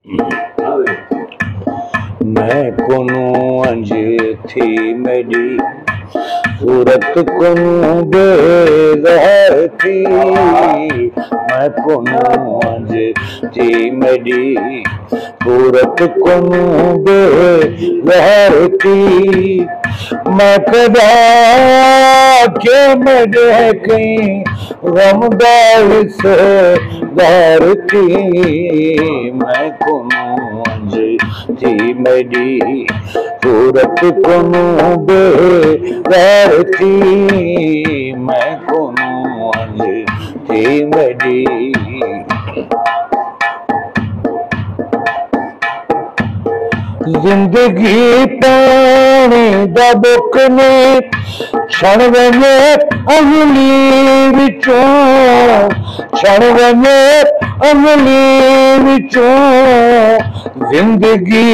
मैं कोनू अंज थी मेरी सूरत कोनू बेज़हर थी। मैं कोनू अंज थी मेरी सूरत कोनू बेज़हर थी। मैं कदा के मेरे कहीं गमदा हिस्सेदार थी। मैं कोनू अंज थी मेरी सूरत कोनू बेज़हर थी। मैं कोनू अंज थी मेरी जिंदगी पानी दा बुक ने क्षण वने अंगली विचों क्षण वने अंगली विचों जिंदगी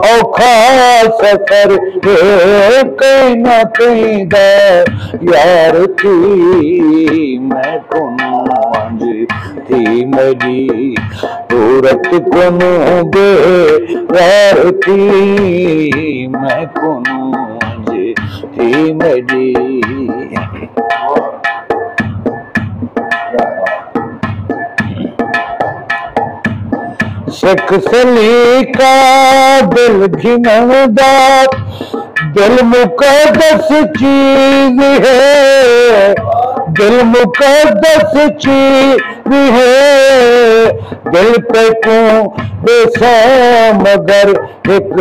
औखा सफर कहीं ना कहीं दा यार थी। मैं कोनू अंज थी मेरी सूरत कोनू बेज़हर थी। मैं कोनू अंज थी मेरी शेख सलीका दिल घिनौंदा दिल मुकद्दस चीज है। दिल मुकद्दस चीज है। दिल पे क्यों बेसा मगर एक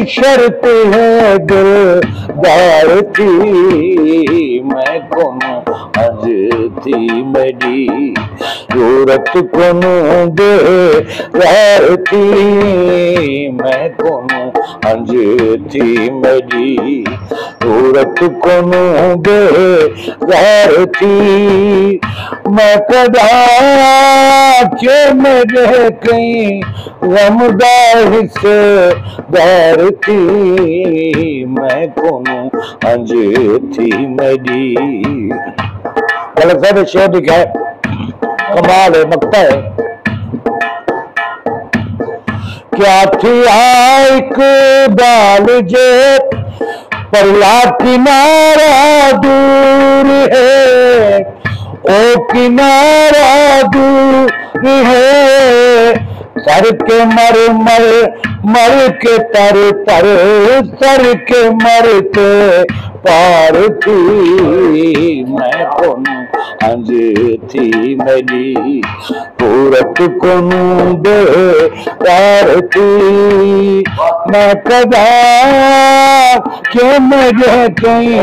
शर्त है दिलदार थी। मैं कोनू अंज थी मेरी सूरत कोनू बेज़हर थी। मैं कोनू अंज थी मेरी सूरत कोनू बेज़हर थी। मैं कदा के मेरे कहीं गमदा हिस्सेदार थी। मैं कोनू अंज थी मेरी गलत साहब शेर लिखा है, कमाल है, मक्ता है। क्या थी एक बाल जे परला किनारा दूर है। ओ किनारा दूर है। सर के मर मर मर के तर तर सर के मर के पार थी। मैं कोनू अंज थी मेरी सूरत कोनू बेज़हर थी। मैं कदा के मेरे कहीं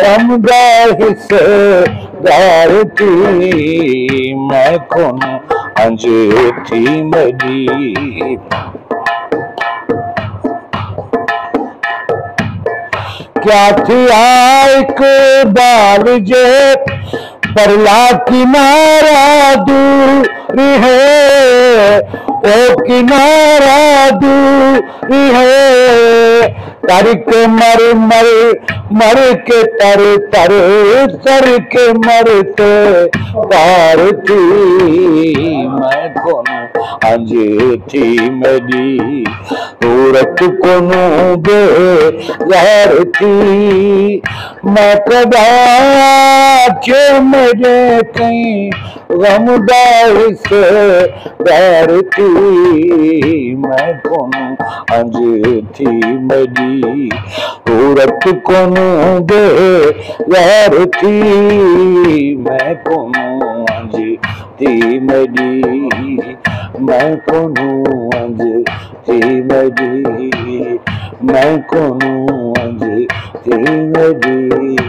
गमदा हिस्सेदार थी। मैं कोनू अंज थी मेरी क्या थी एक बाल जे परला किनारा दूर है। ओ किनारा दूर है। तर के मर मर मर के तर तर सर के मरते पार थी। मैं कोनू अंज थी मेरी सूरत कोनू बेज़हर थी। मैं कदा के मेरे कहीं गमदा हिस्सेदार थी। मैं कोनू अंज थी मेरी सूरत कोनू बेज़हर थी। मैं कोनू अंज थी मेरी मैं कोनू अंज थी मेरी मैं कोनू अंज थी मेरी।